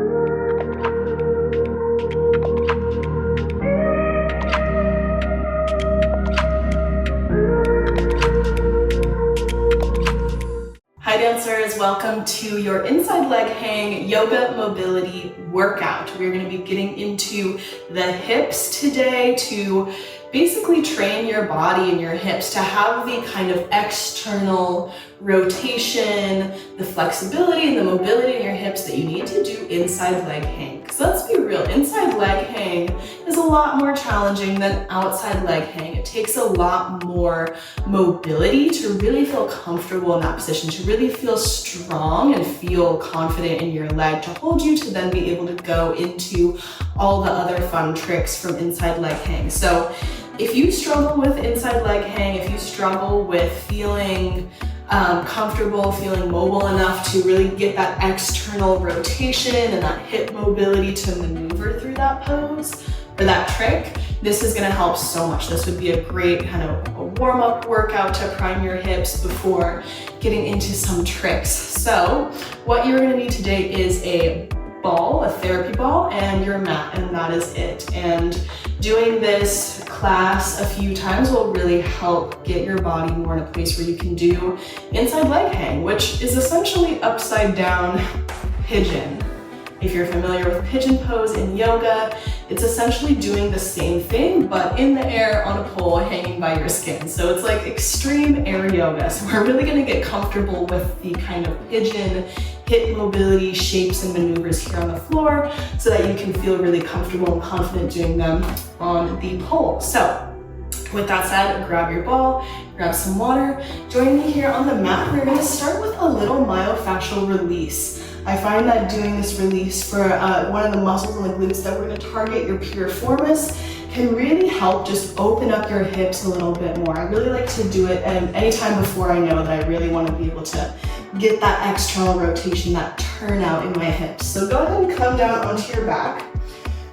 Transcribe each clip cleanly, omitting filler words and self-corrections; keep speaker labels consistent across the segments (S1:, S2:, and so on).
S1: Hi dancers, welcome to your inside leg hang yoga mobility workout. We're going to be getting into the hips today to basically train your body and your hips to have the kind of external rotation, the flexibility and the mobility in your hips that you need to do inside leg hang. Because let's be real, inside leg hang is a lot more challenging than outside leg hang. It takes a lot more mobility to really feel comfortable in that position, to really feel strong and feel confident in your leg to hold you to then be able to go into all the other fun tricks from inside leg hang. So if you struggle with inside leg hang, if you struggle with feeling comfortable, feeling mobile enough to really get that external rotation and that hip mobility to maneuver through that pose or that trick, this is going to help so much. This would be a great kind of a warm-up workout to prime your hips before getting into some tricks. So what you're going to need today is a ball, a therapy ball, and your mat, and that is it. And doing this class a few times will really help get your body more in a place where you can do inside leg hang, which is essentially upside down pigeon. If you're familiar with pigeon pose in yoga, it's essentially doing the same thing, but in the air on a pole hanging by your skin. So it's like extreme air yoga. So we're really gonna get comfortable with the kind of pigeon hip mobility shapes and maneuvers here on the floor so that you can feel really comfortable and confident doing them on the pole. So with that said, grab your ball, grab some water. Join me here on the mat. We're gonna start with a little myofascial release. I find that doing this release for one of the muscles in the glutes that we're going to target, your piriformis, can really help just open up your hips a little bit more. I really like to do it anytime before I know that I really want to be able to get that external rotation, that turnout in my hips. So go ahead and come down onto your back,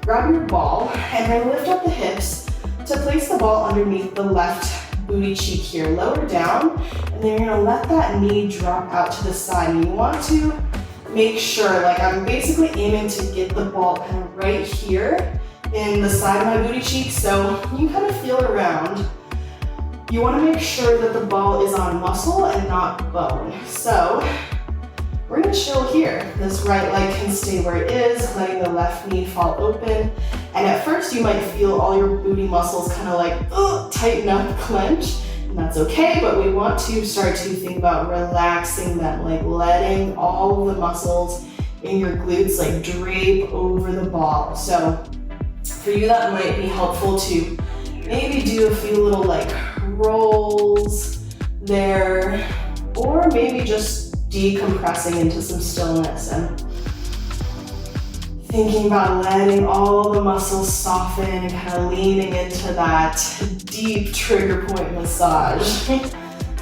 S1: grab your ball, and then lift up the hips to place the ball underneath the left booty cheek here. Lower down, and then you're going to let that knee drop out to the side. And you want to make sure, like I'm basically aiming to get the ball kind of right here in the side of my booty cheek, so you kind of feel around. You want to make sure that the ball is on muscle and not bone. So we're going to chill here. This right leg can stay where it is, letting the left knee fall open. And at first you might feel all your booty muscles kind of like tighten up, clench. And that's okay, but we want to start to think about relaxing them, like letting all of the muscles in your glutes like drape over the ball. So for you, that might be helpful to maybe do a few little like rolls there, or maybe just decompressing into some stillness and thinking about letting all the muscles soften and kind of leaning into that deep trigger point massage.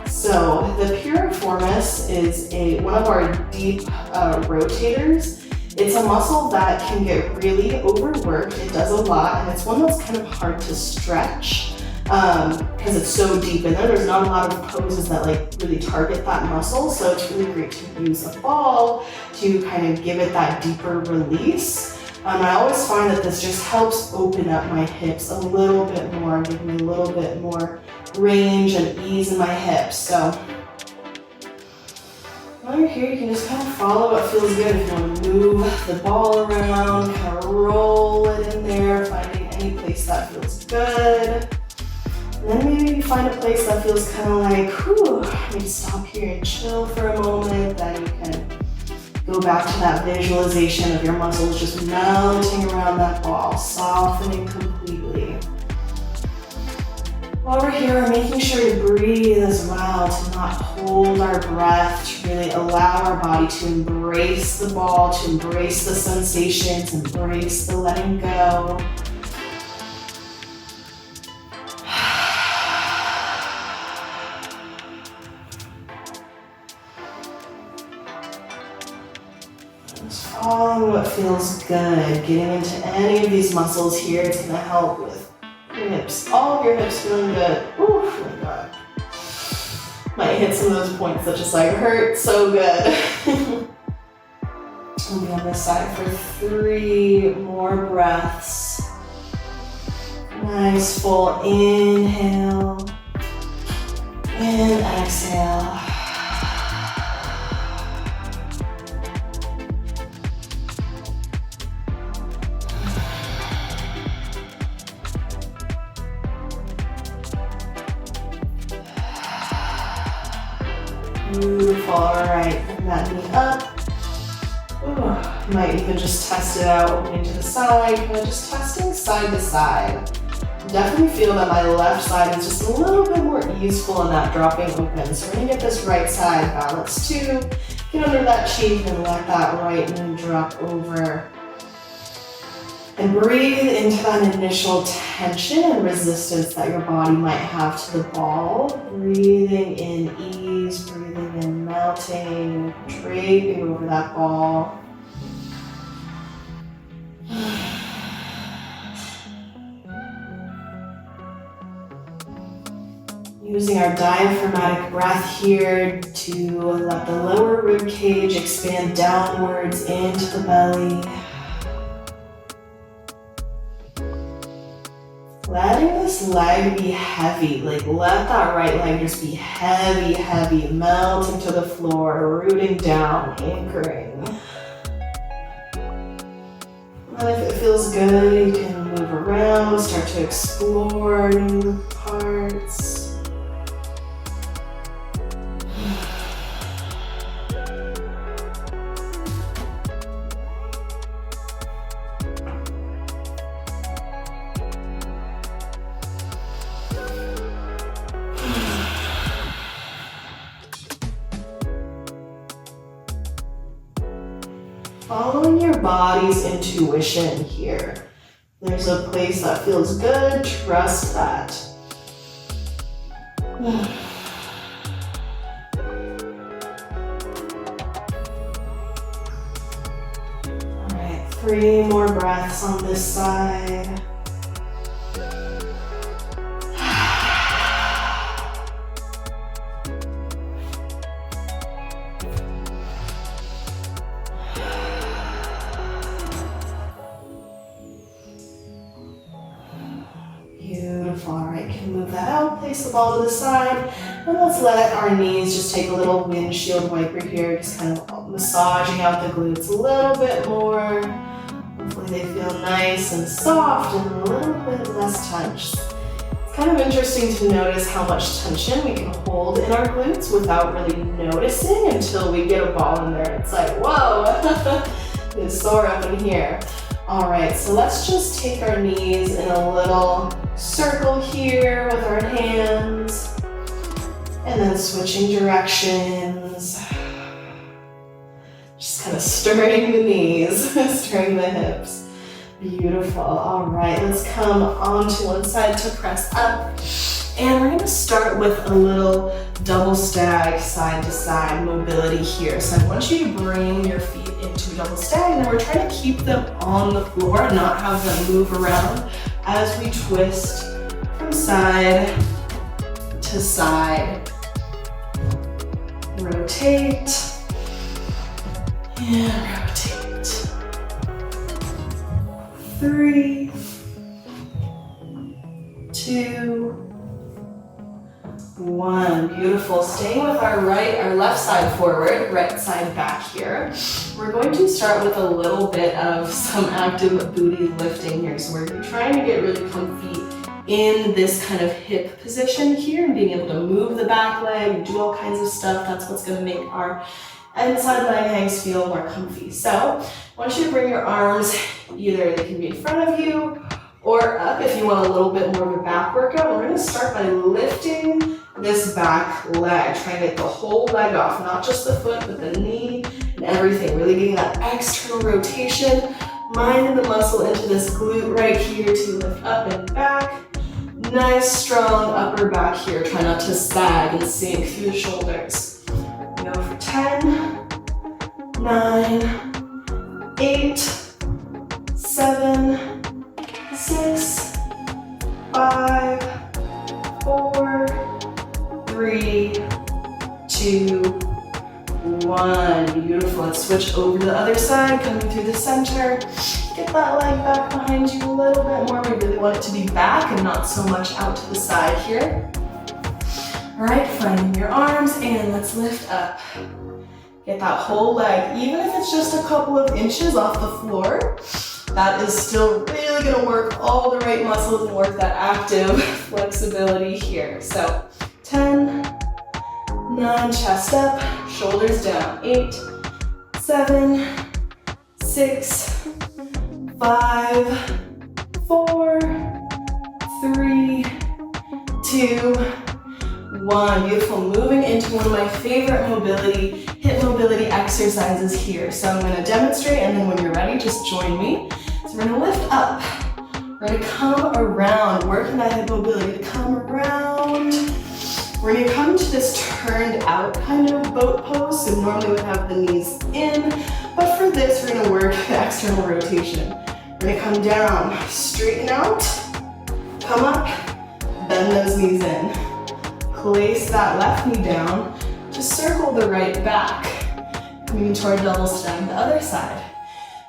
S1: So the piriformis is one of our deep rotators. It's a muscle that can get really overworked. It does a lot, and it's one that's kind of hard to stretch because it's so deep in there. There's not a lot of poses that like really target that muscle, so it's really great to use a ball to kind of give it that deeper release. I always find that this just helps open up my hips a little bit more, give me a little bit more range and ease in my hips. So while you're here, you can just kind of follow what feels good. If you want to move the ball around, kind of roll it in there, finding any place that feels good. And then maybe you find a place that feels kind of like, whew, maybe stop here and chill for a moment. Then you can go back to that visualization of your muscles just melting around that ball, softening completely. While we're here, we're making sure to breathe as well, to not hold our breath, to really allow our body to embrace the ball, to embrace the sensations, embrace the letting go. Following what feels good, getting into any of these muscles here. It's going to help with your hips, all of your hips feeling good. Ooh, oh my God. Might hit some of those points that just like hurt so good. We'll be on this side for 3 more breaths. Nice full inhale and exhale. Beautiful. All right, bring that knee up. Ooh, might even just test it out, opening to the side, kind of just testing side to side. Definitely feel that my left side is just a little bit more easeful in that dropping open. So we're gonna get this right side balanced too. Get under that cheek and let that right knee drop over. And breathe into that initial tension and resistance that your body might have to the ball. Breathing in ease, breathing in melting, draping over that ball. Using our diaphragmatic breath here to let the lower rib cage expand downwards into the belly. Letting this leg be heavy, like let that right leg just be heavy, heavy, melting to the floor, rooting down, anchoring. And if it feels good, you can move around, start to explore new parts. Following your body's intuition here. There's a place that feels good, trust that. All right, 3 more breaths on this side. All right, can move that out, place the ball to the side, and let's let our knees just take a little windshield wiper here, just kind of massaging out the glutes a little bit more. Hopefully they feel nice and soft and a little bit less tense. It's kind of interesting to notice how much tension we can hold in our glutes without really noticing until we get a ball in there. It's like, whoa, it's sore up in here. All right, so let's just take our knees in a little circle here with our hands, and then switching directions. Just kind of stirring the knees, stirring the hips. Beautiful. All right, let's come onto one side to press up. And we're gonna start with a little double stag side to side mobility here. So I want you to bring your feet into double stag, and we're trying to keep them on the floor and not have them move around as we twist from side to side. Rotate and rotate. 3, 2, 1. Beautiful. Staying with our left side forward, right side back here. We're going to start with a little bit of some active booty lifting here. So we're trying to get really comfy in this kind of hip position here and being able to move the back leg and do all kinds of stuff. That's what's going to make our inside leg hangs feel more comfy. So I want you to bring your arms, either they can be in front of you or up if you want a little bit more of a back workout. We're going to start by lifting this back leg, trying to get the whole leg off, not just the foot, but the knee and everything. Really getting that external rotation, minding the muscle into this glute right here to lift up and back. Nice, strong upper back here. Try not to sag and sink through the shoulders. Go for 10, 9, 8, 7, 6, 5, 4, 3, 2, 1. 1. Beautiful. Let's switch over to the other side, coming through the center. Get that leg back behind you a little bit more. We really want it to be back and not so much out to the side here. All right, finding your arms, and let's lift up. Get that whole leg, even if it's just a couple of inches off the floor, that is still really gonna work all the right muscles and work that active flexibility here. So 10, 9, chest up, shoulders down. 8, 7, 6, 5, 4, 3, 2, 1. Beautiful. Moving into one of my favorite hip mobility exercises here. So I'm going to demonstrate, and then when you're ready, just join me. So we're going to lift up. We're going to come around, working that hip mobility to come around. We're going to come to this turned out kind of boat pose. So normally we'd have the knees in, but for this we're going to work the external rotation. We're going to come down, straighten out, come up, bend those knees in. Place that left knee down to circle the right back, coming into our double stem, the other side.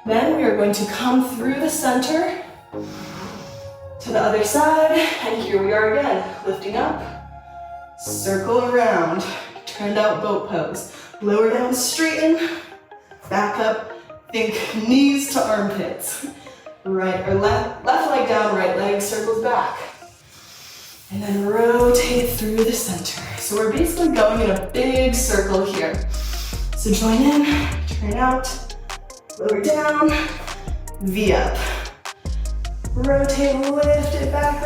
S1: Then we are going to come through the center to the other side, and here we are again, lifting up, circle around, turned out boat pose. Lower down, straighten, back up, think knees to armpits. Right or left leg down, right leg circles back. And then rotate through the center. So we're basically going in a big circle here. So join in, turn out, lower down, V up. Rotate, lift it back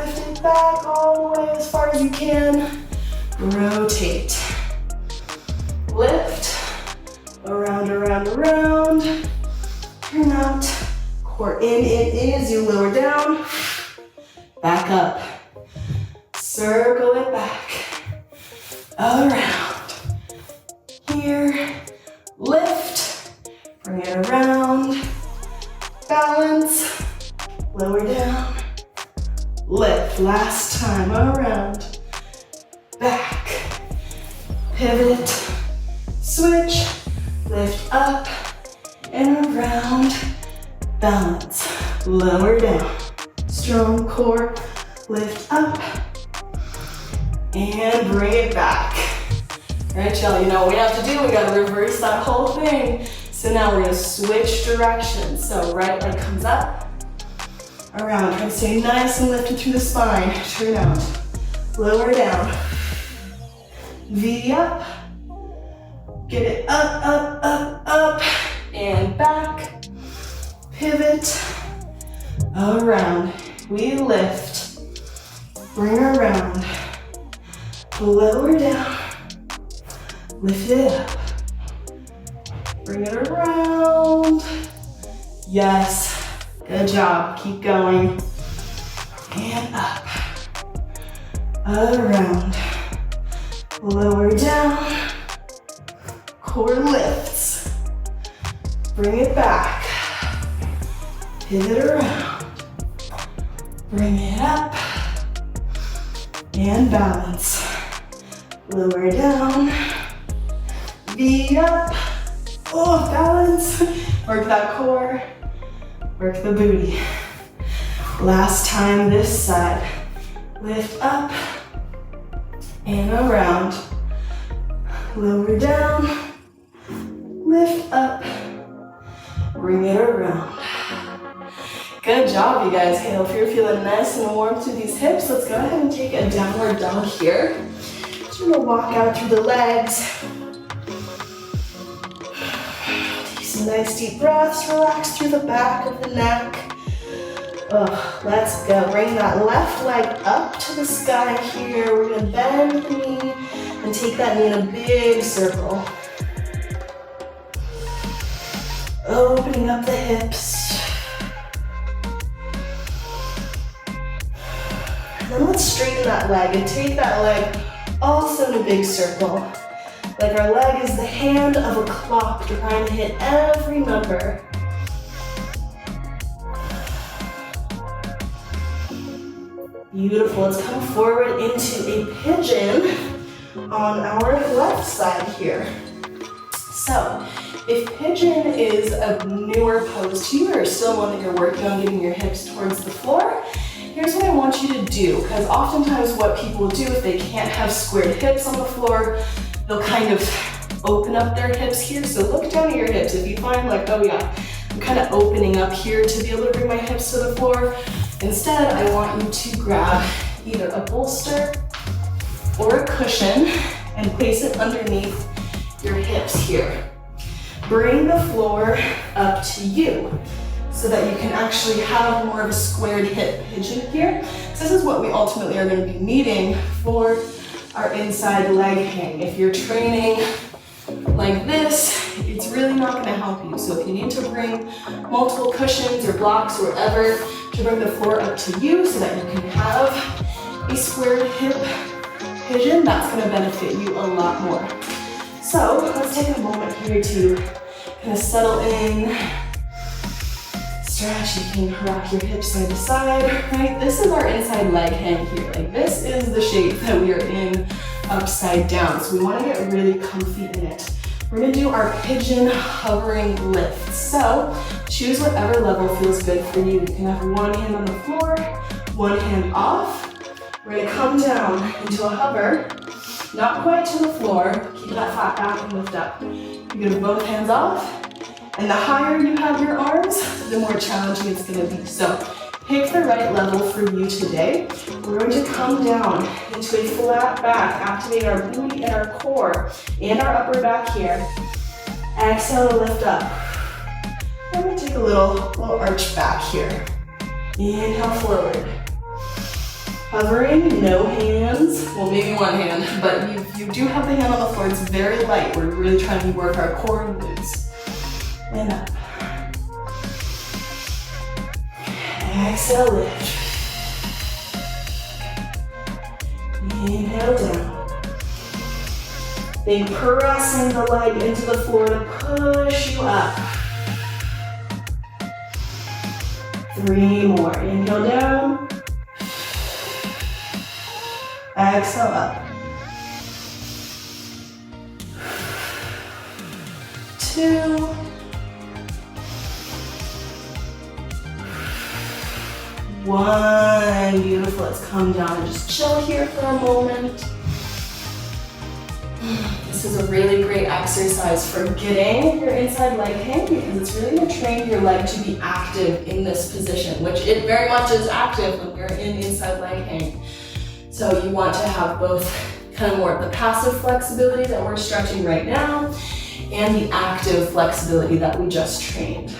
S1: all the way as far as you can. Rotate. Lift, around, turn out, core in as you lower down, back up. Circle it back, around, here, lift, bring it around, balance, lower down, lift, last time, around, back, pivot, switch, lift up, and around, balance, lower down, strong core, lift up, and bring it back. All right, y'all, you know what we have to do? We gotta reverse that whole thing. So now we're gonna switch directions. So right leg comes up, around. Try to stay nice and lifted through the spine. Turn out, lower down. V up, get it up, and back. Pivot, around. We lift, bring around. Lower down, lift it up, bring it around, yes, good job, keep going, and up, around, lower down, core lifts, bring it back, pivot around, bring it up, and balance. Lower down, V up, oh, balance, work that core, work the booty. Last time this side, lift up and around, lower down, lift up, bring it around. Good job, you guys. Okay, hope you're feeling nice and warm through these hips. Let's go ahead and take a downward dog here. Just gonna walk out through the legs. Take some nice deep breaths. Relax through the back of the neck. Oh, let's go. Bring that left leg up to the sky here. We're gonna bend the knee and take that knee in a big circle. Opening up the hips. And then let's straighten that leg and take that leg also in a big circle. Like our leg is the hand of a clock trying to hit every number. Beautiful. Let's come forward into a pigeon on our left side here. So if pigeon is a newer pose to you or still one that you're working on getting your hips towards the floor, here's what I want you to do, because oftentimes what people do if they can't have squared hips on the floor, they'll kind of open up their hips here. So look down at your hips. If you find like, oh yeah, I'm kind of opening up here to be able to bring my hips to the floor, instead I want you to grab either a bolster or a cushion and place it underneath your hips here. Bring the floor up to you so that you can actually have more of a squared hip pigeon here. So this is what we ultimately are going to be needing for our inside leg hang. If you're training like this, it's really not going to help you. So if you need to bring multiple cushions or blocks or whatever to bring the floor up to you so that you can have a squared hip pigeon, that's going to benefit you a lot more. So let's take a moment here to kind of settle in, stretch. You can rock your hips side to side, right? This is our inside leg hang here. Like this is the shape that we are in upside down. So we want to get really comfy in it. We're going to do our pigeon hovering lift. So choose whatever level feels good for you. You can have one hand on the floor, one hand off. We're going to come down into a hover, not quite to the floor. Keep that flat back and lift up. You're going to both hands off. And the higher you have your arms, the more challenging it's going to be. So pick the right level for you today. We're going to come down into a flat back, activate our booty and our core and our upper back here. Exhale to lift up. I'm going to take a little arch back here. Inhale forward. Hovering, no hands. Well, maybe one hand, but you do have the hand on the floor. It's very light. We're really trying to work our core and glutes. And up. Exhale, lift. Inhale down. Then pressing the leg into the floor to push you up. 3 more. Inhale down. Exhale up. 2. 1. Beautiful. Let's come down and just chill here for a moment. This is a really great exercise for getting your inside leg hang because it's really going to train your leg to be active in this position, which it very much is active when you're in inside leg hang. So you want to have both kind of more of the passive flexibility that we're stretching right now and the active flexibility that we just trained.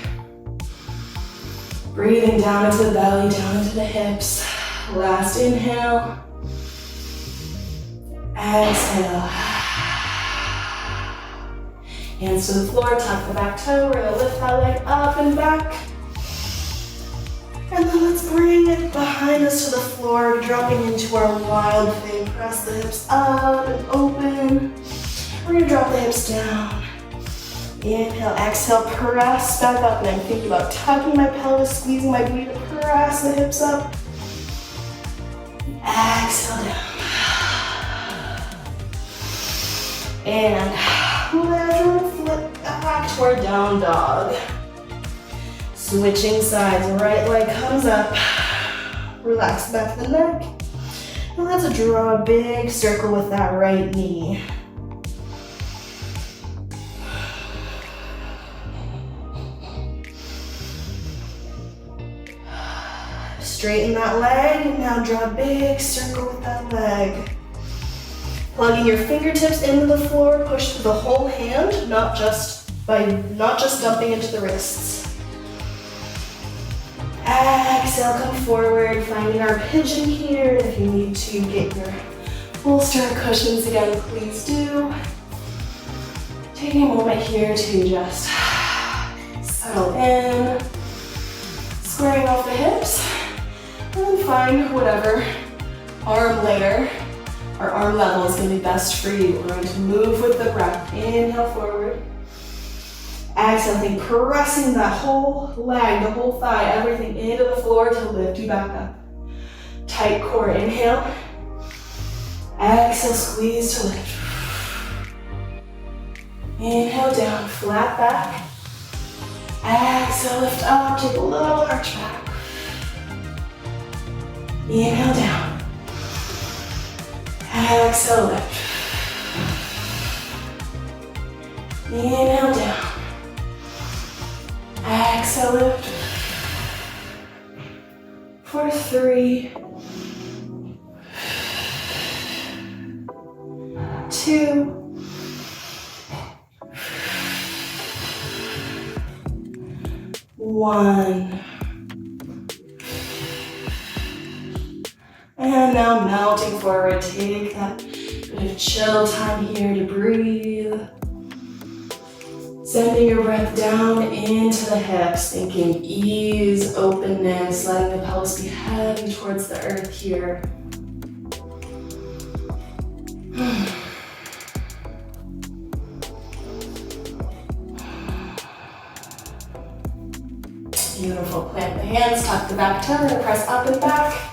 S1: Breathing down into the belly, down into the hips. Last inhale. Exhale. Hands to the floor, tuck the back toe. We're gonna lift that leg up and back. And then let's bring it behind us to the floor, dropping into our wild thing. Press the hips up and open. We're gonna drop the hips down. Inhale, exhale, press back up. And I'm thinking about tucking my pelvis, squeezing my booty to press the hips up. Exhale down. And let's flip back to our down dog. Switching sides, right leg comes up. Relax the back of the neck. And let's draw a big circle with that right knee. Straighten that leg, and now draw a big circle with that leg. Plugging your fingertips into the floor, push through the whole hand, not just dumping into the wrists. Exhale, come forward, finding our pigeon here. If you need to get your bolster or cushions again, please do. Taking a moment here to just settle in, squaring off the hips. And then find whatever arm layer or arm level is going to be best for you. We're going to move with the breath. Inhale forward. Exhale, think pressing that whole leg, the whole thigh, everything into the floor to lift you back up. Tight core, inhale. Exhale, squeeze to lift. Inhale down, flat back. Exhale, lift up, take a little arch back. Inhale down. Exhale, lift. Inhale down. Exhale, lift. For 3, 2, 1. And now melting forward, take that bit of chill time here to breathe. Sending your breath down into the hips, thinking ease, openness, letting the pelvis be heavy towards the earth here. Beautiful. Plant the hands, tuck the back toe, and press up and back.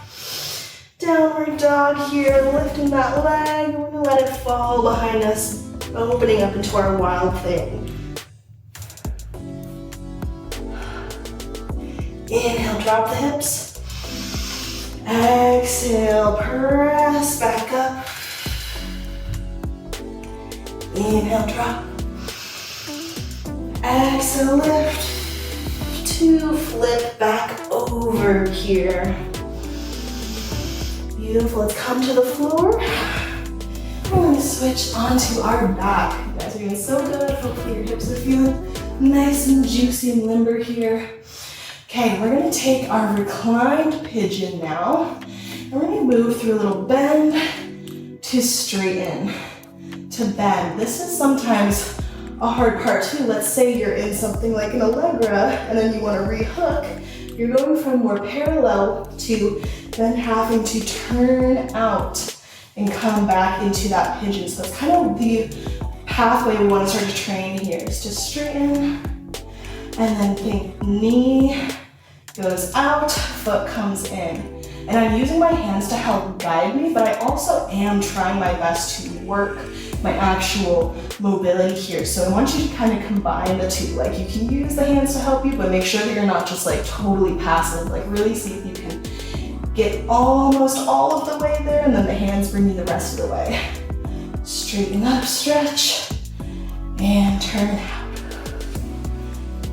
S1: Downward dog here, lifting that leg. We're gonna let it fall behind us, opening up into our wild thing. Inhale, drop the hips. Exhale, press back up. Inhale, drop. Exhale, lift. 2, flip back over here. Beautiful, let's come to the floor. We're gonna switch onto our back. You guys are doing so good. Hopefully your hips are feeling nice and juicy and limber here. Okay, we're gonna take our reclined pigeon now. And we're gonna move through a little bend to straighten, to bend. This is sometimes a hard part too. Let's say you're in something like an Allegra and then you wanna rehook. You're going from more parallel to then having to turn out and come back into that pigeon. So that's kind of the pathway we wanna start to train here, is to straighten and then think knee goes out, foot comes in. And I'm using my hands to help guide me, but I also am trying my best to work my actual mobility here. So I want you to kind of combine the two. Like, you can use the hands to help you, but make sure that you're not just like totally passive. Like, really see if you can get almost all of the way there, and then the hands bring you the rest of the way. Straighten up, stretch, and turn out.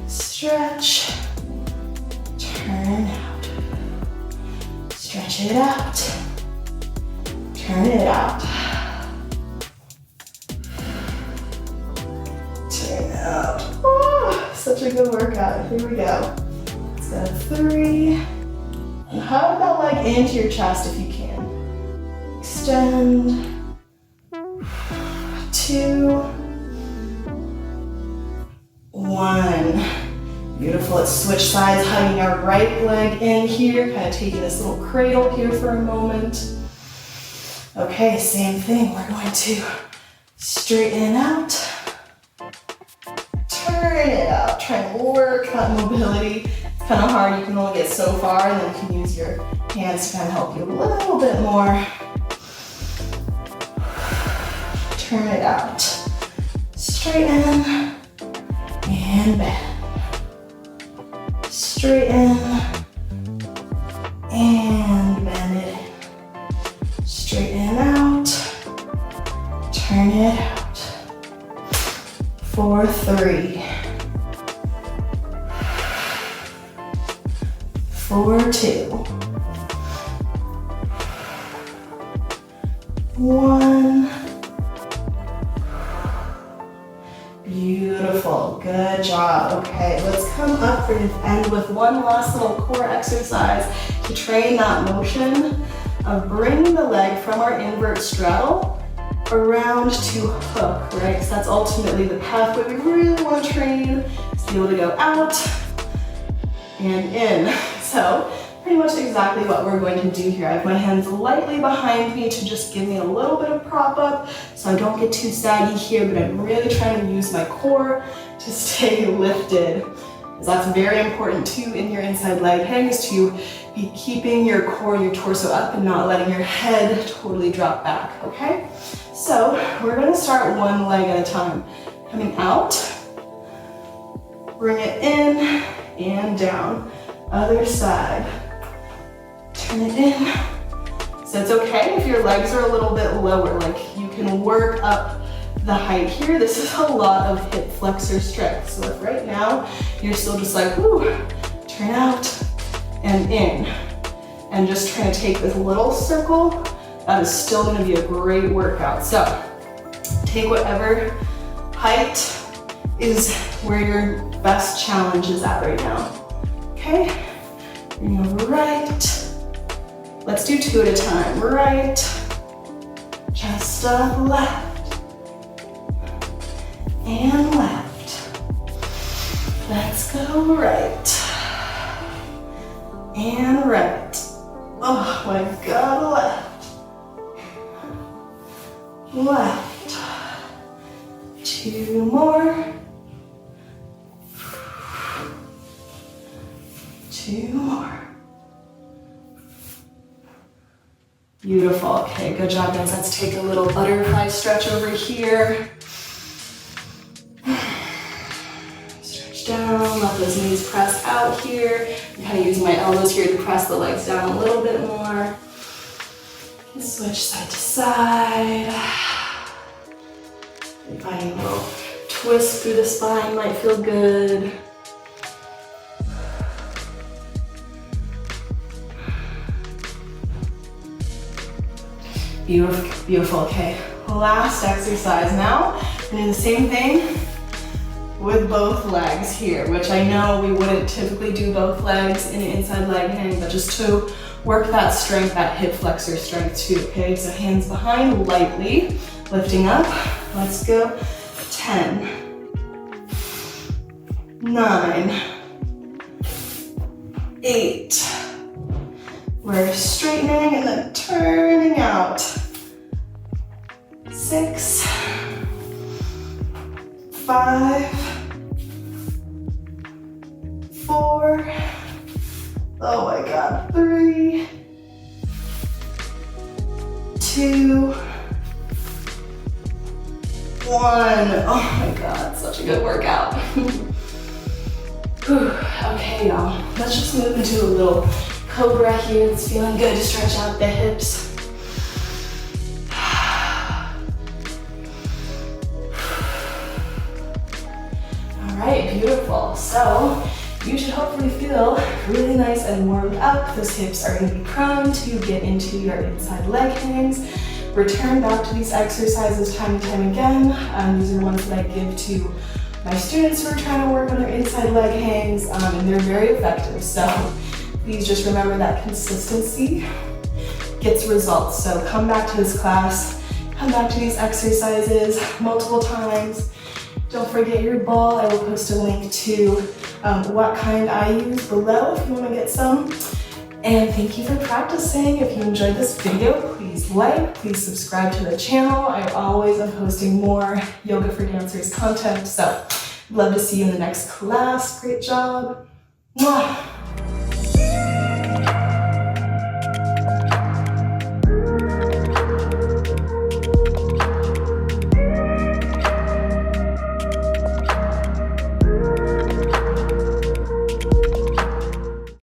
S1: Stretch, turn out. Stretch it out, turn it out. Turn out. Oh, such a good workout. Here we go. Let's go 3. And hug that leg into your chest if you can. Extend. 2, 1. Beautiful. Let's switch sides, hugging our right leg in here, kind of taking this little cradle here for a moment. Okay, same thing. We're going to straighten out, turn it out, try and work that mobility. It's kind of hard. You can only get so far, and then you can use your hands to kind of help you a little bit more. Turn it out. Straighten and bend. Straighten and bend it in. Straighten out, turn it out. For 3. For 2. 1. Beautiful, good job. Okay, let's come up and end with one last little core exercise to train that motion of bringing the leg from our invert straddle around to hook, right? Because that's ultimately the pathway we really want to train, is to be able to go out and in. So pretty much exactly what we're going to do here. I have my hands lightly behind me to just give me a little bit of prop up so I don't get too saggy here, but I'm really trying to use my core to stay lifted. Because that's very important too in your inside leg hangs, to be keeping your core and your torso up and not letting your head totally drop back, okay? So we're gonna start one leg at a time. Coming out. Bring it in and down. Other side. Turn it in. So it's okay if your legs are a little bit lower, like you can work up the height here. This is a lot of hip flexor strength. So if right now you're still just like, whoo, turn out and in, and just trying to take this little circle, that is still gonna be a great workout. So take whatever height is where your best challenge is at right now. Okay, bring over right. Let's do 2 at a time. Right, chest up, left, and left. Let's go right, and right. Oh my God, left, left. 2 more. 2 more. Beautiful. Okay, good job, guys. Let's take a little butterfly stretch over here. Stretch down, let those knees press out here. I'm kind of using my elbows here to press the legs down a little bit more. Switch side to side. Finding a little twist through the spine might feel good. Beautiful, beautiful. Okay, last exercise now. And do the same thing with both legs here, which I know we wouldn't typically do both legs in an inside leg hang, but just to work that strength, that hip flexor strength too, okay? So hands behind, lightly, lifting up. Let's go. 10, 9, 8. We're straightening and then turning out. 6, 5, 4, oh my God, 3, 2, 1. Oh my God, such a good workout. Okay, y'all, let's just move into a little cobra here. It's feeling good to stretch out the hips. All right, beautiful. So you should hopefully feel really nice and warmed up. Those hips are going to be prone to get into your inside leg hangs. Return back to these exercises time and time again. These are ones that I give to my students who are trying to work on their inside leg hangs, and they're very effective. So please just remember that consistency gets results. So come back to this class, come back to these exercises multiple times. Don't forget your ball. I will post a link to what kind I use below if you want to get some. And thank you for practicing. If you enjoyed this video, please like, please subscribe to the channel. I always am posting more Yoga for Dancers content. So love to see you in the next class. Great job. Mwah.